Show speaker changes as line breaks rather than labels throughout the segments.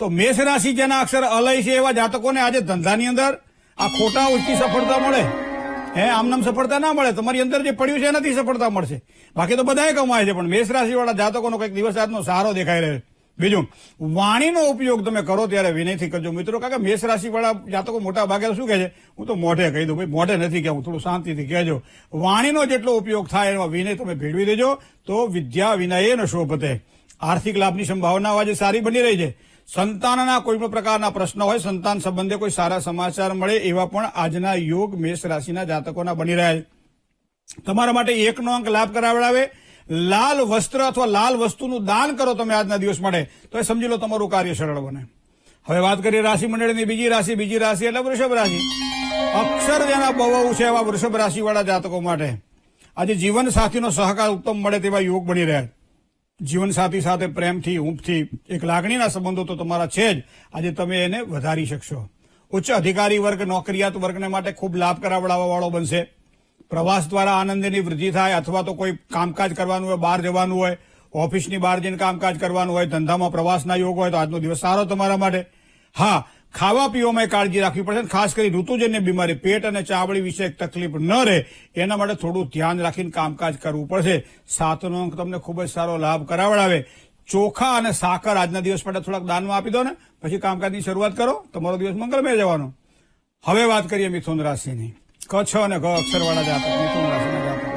તો મેષ રાશિ જેના અક્ષર અલય છે એવા જાતકોને આજે ધંધાની અંદર આ ખોટા ઉચકી સફળતા મળે. આમનામ સફળતા ના મળે. તમારી અંદર જે પડ્યું છે એનાથી સફળતા મળશે. બાકી તો બધાએ કમાય છે, પણ મેષ રાશિ વાળા જાતકોનો કંઈક દિવસ આજનો સારો દેખાઈ રહ્યો છે. બીજું, વાણીનો ઉપયોગ તમે કરો ત્યારે વિનયથી કરજો મિત્રો, કારણ કે મેષ રાશિ વાળા જાતકો મોટા ભાગે શું કહે છે, હું તો મોઢે કહી દઉં, ભાઈ મોઢે નથી કહેવું, થોડું શાંતિથી કહેજો. વાણીનો જેટલો ઉપયોગ થાય એમાં વિનય તમે ભેળવી દેજો તો વિદ્યા વિનયેન શોભતે. આર્થિક લાભની સંભાવના આજે સારી બની રહી છે. સંતાનના કોઈ પણ પ્રકારના પ્રશ્નો હોય, સંતાન સંબંધે કોઈ સારા સમાચાર મળે એવા પણ આજના યોગ મેષ રાશિના જાતકોના બની રહ્યા છે. તમારા માટે 1નો અંક લાભ કરાવડાવે. લાલ વસ્ત્ર અથવા લાલ વસ્તુનું દાન કરો તમે આજના દિવસ માટે, તો એ સમજી લો તમારું કાર્ય સરળ બને. હવે વાત કરીએ રાશિ મંડળની બીજી રાશિ એટલે વૃષભ રાશિ. અક્ષર જેના બહુ છે એવા વૃષભ રાશિ વાળા જાતકો માટે આજે જીવન સાથીનો સહકાર ઉત્તમ મળે તેવા યોગ બની રહ્યા છે. જીવનસાથી સાથે પ્રેમથી, ઊંઘથી એક લાગણીના સંબંધો તો તમારા છે જ. આજે તમે એને વધારી શકશો. ઉચ્ચ અધિકારી વર્ગ, નોકરિયાત વર્ગને માટે ખૂબ લાભ કરાવડાવવા વાળો બનશે. પ્રવાસ દ્વારા આનંદની વૃદ્ધિ થાય, અથવા તો કોઈ કામકાજ કરવાનું હોય, બહાર જવાનું હોય, ઓફિસની બહાર જઈને કામકાજ કરવાનું હોય, ધંધામાં પ્રવાસના યોગ હોય તો આજનો દિવસ સારો તમારા માટે. હા, ખાવા પીવામાં કાળજી રાખવી પડશે. ખાસ કરી ઋતુજન્ય બીમારી, પેટ અને ચામડી વિશે તકલીફ ન રહે એના માટે થોડું ધ્યાન રાખીને કામકાજ કરવું પડશે. 7નો અંક તમને ખૂબ જ સારો લાભ કરાવડાવે. ચોખા અને સાકર આજના દિવસ માટે થોડાક દાનમાં આપી દો ને, પછી કામકાજની શરૂઆત કરો. તમારો દિવસ મંગળમય જવાનો. હવે વાત કરીએ મિથુન રાશિની. ક અને ઘ અક્ષરવાળા જાતક, મિથુન રાશિના જાતકો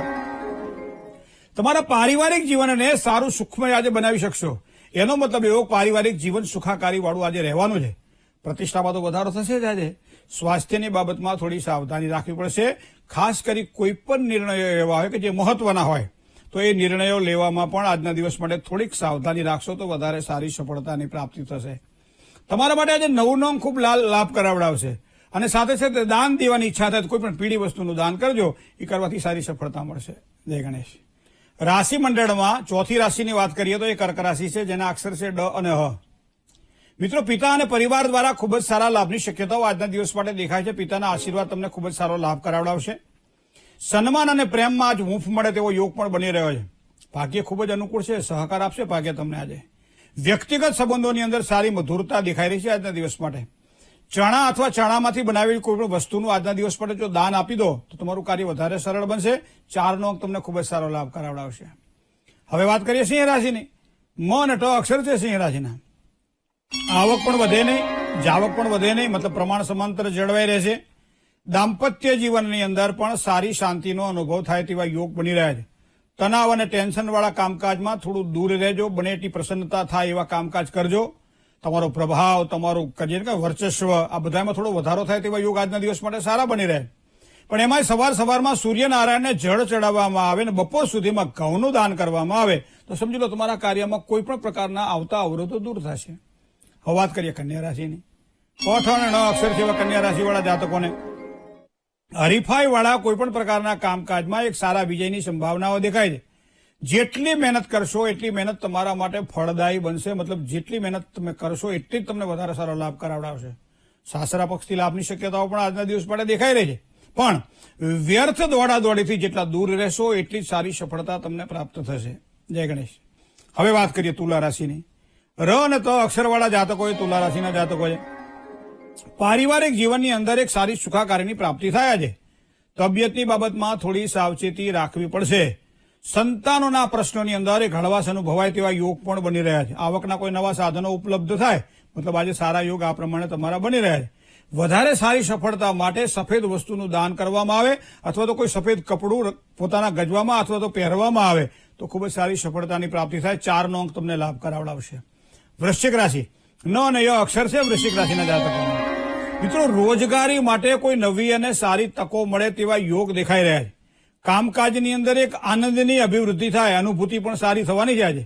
તમારા પારિવારિક જીવનને સારું સુખમય આજે બનાવી શકશો. એનો મતલબ એવો પારિવારિક જીવન સુખાકારી વાળું આજે રહેવાનું છે. પ્રતિષ્ઠામાં તો વધારો થશે જ. આજે સ્વાસ્થ્યની બાબતમાં થોડી સાવધાની રાખવી પડશે. ખાસ કરી કોઈ પણ નિર્ણયો એવા હોય કે જે મહત્વના હોય તો એ નિર્ણયો લેવામાં પણ આજના દિવસ માટે થોડીક સાવધાની રાખશો તો વધારે સારી સફળતાની પ્રાપ્તિ થશે. તમારા માટે આજે 9નો અંક ખૂબ લાભ કરાવડાવશે. અને સાથે સાથે દાન દેવાની ઈચ્છા થાય તો કોઈ પણ પીળી વસ્તુનું દાન કરજો. એ કરવાથી સારી સફળતા મળશે. જય ગણેશ. રાશિ મંડળમાં ચોથી રાશિની વાત કરીએ તો એ કર્ક રાશિ છે, જેના અક્ષર છે ડ અને હ. મિત્રો, પિતા અને પરિવાર દ્વારા ખૂબ જ સારા લાભની શક્યતાઓ આજના દિવસ માટે દેખાય છે. પિતાના આશીર્વાદ તમને ખૂબ જ સારો લાભ કરાવડાવશે. સન્માન અને પ્રેમમાં આજ હૂંફ મળે તેવો યોગ પણ બની રહ્યો છે. ભાગ્ય ખૂબ જ અનુકૂળ છે, સહકાર આપશે ભાગ્ય તમને આજે. વ્યક્તિગત સંબંધોની અંદર સારી મધુરતા દેખાઈ રહી છે આજના દિવસ માટે. ચણા અથવા ચણામાંથી બનાવેલી કોઈ પણ વસ્તુનું આજના દિવસ માટે જો દાન આપી દો તો તમારું કાર્ય વધારે સરળ બનશે. 4નો અંક તમને ખૂબ જ સારો લાભ કરાવડાવશે. હવે વાત કરીએ સિંહ રાશિની. મ અને ટ અક્ષર છે સિંહ રાશિના. આવક પણ વધે નહીં, જાવક પણ વધે નહીં, મતલબ પ્રમાણ સમાંતર જળવાઈ રહેશે. દાંપત્ય જીવનની અંદર પણ સારી શાંતિનો અનુભવ થાય તેવા યોગ બની રહ્યા છે. તણાવ અને ટેન્શન વાળા કામકાજમાં થોડું દૂર રહેજો. બને એટલી પ્રસન્નતા થાય એવા કામકાજ કરજો. તમારો પ્રભાવ, તમારું વર્ચસ્વ આ બધામાં થોડો વધારો થાય તેવા યોગ આજના દિવસ માટે સારા બની રહે. પણ એમાં સવારમાં સૂર્યનારાયણને જળ ચડાવવામાં આવે અને બપોર સુધીમાં ઘઉંનું દાન કરવામાં આવે તો સમજી લો તમારા કાર્યમાં કોઈ પણ પ્રકારના આવતા અવરોધો દૂર થશે. હવે વાત કરીએ કન્યા રાશિની. ક અને ણ અક્ષર જેવા કન્યા રાશિવાળા જાતકોને હરીફાઈ વાળા કોઈ પણ પ્રકારના કામકાજમાં એક સારા વિજયની સંભાવનાઓ દેખાય છે. જેટલી મહેનત કરશો એટલી મહેનત તમારા માટે ફળદાયી બનશે. મતલબ જેટલી મહેનત તમે કરશો એટલી જ તમને વધારે સારો લાભ કરાવડાવશે. સાસરા પક્ષથી લાભની શક્યતાઓ પણ આજના દિવસ માટે દેખાઈ રહી છે. પણ વ્યર્થ દોડાદોડીથી જેટલા દૂર રહેશો એટલી જ સારી સફળતા તમને પ્રાપ્ત થશે. જય ગણેશ. હવે વાત કરીએ તુલા રાશિની. ર અને ત અક્ષરવાળા જાતકો એ તુલા રાશિના જાતકો છે. પારિવારિક જીવનની અંદર એક સારી સુખાકારીની પ્રાપ્તિ થાય છે. તબિયતની બાબતમાં થોડી સાવચેતી રાખવી પડશે. સંતાનોના પ્રશ્નોની અંદર એક હળવાશ અનુભવાય તેવા યોગ પણ બની રહ્યા છે. આવકના કોઈ નવા સાધનો ઉપલબ્ધ થાય, મતલબ આજે સારા યોગ આ પ્રમાણે તમારા બની રહ્યા છે. વધારે સારી સફળતા માટે સફેદ વસ્તુનું દાન કરવામાં આવે અથવા તો કોઈ સફેદ કપડું પોતાના ગજવામાં અથવા તો પહેરવામાં આવે તો ખૂબ જ સારી સફળતાની પ્રાપ્તિ થાય. 4નો અંક તમને લાભ કરાવડાવશે. વૃશ્ચિક રાશિ. ન અને ય અક્ષર છે વૃશ્ચિક રાશિના જાતકોને. મિત્રો, રોજગારી માટે કોઈ નવી અને સારી તકો મળે તેવા યોગ દેખાઈ રહ્યા છે. કામકાજની અંદર એક આનંદની અભિવૃદ્ધિ થાય, અનુભૂતિ પણ સારી થવાની છે આજે.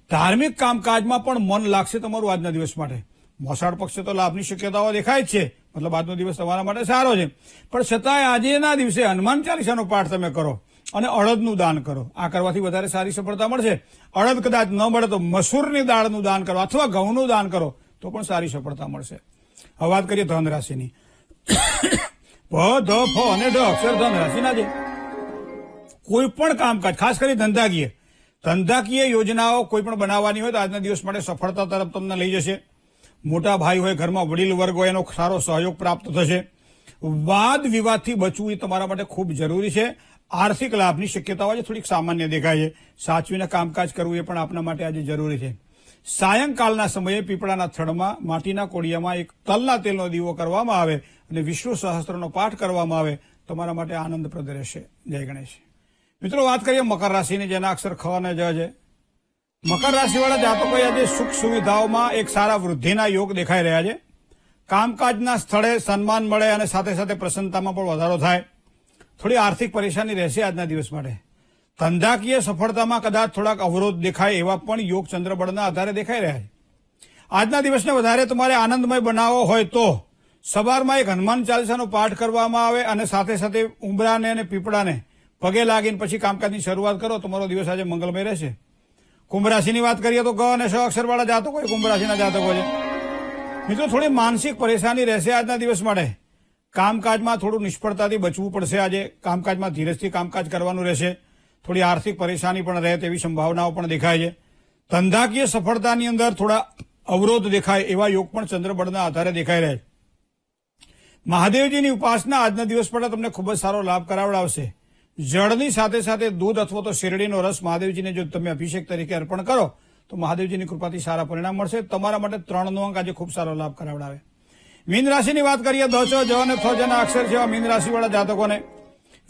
ધાર્મિક કામકાજમાં પણ મન લાગશે તમારું આજના દિવસ માટે. મોસાળ પક્ષે તો લાભની શક્યતાઓ દેખાય જ છે, મતલબ આજનો દિવસ તમારા માટે સારો છે. પણ છતાંય આજેના દિવસે હનુમાન ચાલીસાનો પાઠ તમે કરો અને અડદનું દાન કરો. આ કરવાથી વધારે સારી સફળતા મળશે. અડદ કદાચ ન મળે તો મસૂરની દાળનું દાન કરો અથવા ઘઉંનું દાન કરો તો પણ સારી સફળતા મળશે. હવે વાત કરીએ ધન રાશિની. ભ, ધ, ફ અને ઢ અક્ષર ધન રાશિના છે. કોઈ પણ કામકાજ, ખાસ કરી ધંધાકીય યોજનાઓ કોઈ પણ બનાવવાની હોય તો આજના દિવસ માટે સફળતા તરફ તમને લઈ જશે. મોટા ભાઈ હોય, ઘરમાં વડીલ વર્ગ હોય, એનો સારો સહયોગ પ્રાપ્ત થશે. વાદ વિવાદથી બચવું એ તમારા માટે ખૂબ જરૂરી છે. આર્થિક લાભની શક્યતાઓ આજે થોડીક સામાન્ય દેખાય છે. સાચવીને કામકાજ કરવું એ પણ આપના માટે આજે જરૂરી છે. સાયંકાળના સમયે પીપળાના થડમાં માટીના કોડિયામાં એક તલના તેલનો દીવો કરવામાં આવે અને વિષ્ણુ સહસ્ત્રનો પાઠ કરવામાં આવે, તમારા માટે આનંદપ્રદ રહેશે. જય ગણેશ. મિત્રો, વાત કરીએ મકર રાશિની, જેના અક્ષર ખ અને જ છે. મકર રાશિવાળા જાતકોએ આજે સુખ સુવિધાઓમાં એક સારા વૃદ્ધિના યોગ દેખાઈ રહ્યા છે. કામકાજના સ્થળે સન્માન મળે અને સાથે સાથે પ્રસન્નતામાં પણ વધારો થાય. થોડી આર્થિક પરેશાની રહેશે આજના દિવસ માટે. ધંધાકીય સફળતામાં કદાચ થોડાક અવરોધ દેખાય એવા પણ યોગ ચંદ્રબળના આધારે દેખાઈ રહ્યા છે. આજના દિવસને વધારે તમારે આનંદમય બનાવવો હોય તો સવારમાં એક હનુમાન ચાલીસાનો પાઠ કરવામાં આવે અને સાથે સાથે ઉંબરાને અને પીપળાને પગે લાગીને પછી કામકાજની શરૂઆત કરો. તમારો દિવસ આજે મંગલમય રહેશે. કુંભ રાશિની વાત કરીએ તો ગ અને શ અક્ષરવાળા જાતકો કુંભ રાશિના જાતકો છે. મિત્રો, થોડી માનસિક પરેશાની રહેશે આજના દિવસ માટે. કામકાજમાં થોડું નિષ્ફળતાથી બચવું પડશે. આજે કામકાજમાં ધીરજથી કામકાજ કરવાનું રહેશે. થોડી આર્થિક પરેશાની પણ રહે તેવી સંભાવનાઓ પણ દેખાય છે. ધંધાકીય સફળતાની અંદર થોડા અવરોધ દેખાય એવા યોગ પણ ચંદ્રબળના આધારે દેખાઈ રહ્યા છે. મહાદેવજીની ઉપાસના આજના દિવસ માટે તમને ખૂબ જ સારો લાભ કરાવડાવશે. જળની સાથે સાથે દૂધ અથવા તો શેરડીનો રસ મહાદેવજીને જો તમે અભિષેક તરીકે અર્પણ કરો તો મહાદેવજીની કૃપાથી સારા પરિણામ મળશે. તમારા માટે 3નો અંક આજે ખૂબ સારો લાભ કરાવડાવે. મીન રાશિની વાત કરીએ, દ, ચ, જ અને થ જેના અક્ષર છે મીન રાશિવાળા જાતકોને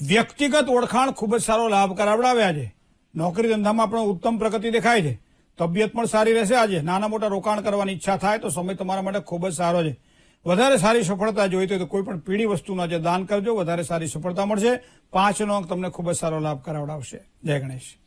વ્યક્તિગત ઓળખાણ ખૂબ જ સારો લાભ કરાવડાવ્યા છે. નોકરી ધંધામાં પણ ઉત્તમ પ્રગતિ દેખાય છે. તબિયત પણ સારી રહેશે. આજે નાના મોટા રોકાણ કરવાની ઈચ્છા થાય તો સમય તમારા માટે ખૂબ જ સારો છે. વધારે સારી સફળતા જોઈતી હોય તો કોઈ પણ પીળી વસ્તુનું આજે દાન કરજો, વધારે સારી સફળતા મળશે. 5નો અંક તમને ખૂબ જ સારો લાભ કરાવડાવશે. જય ગણેશ.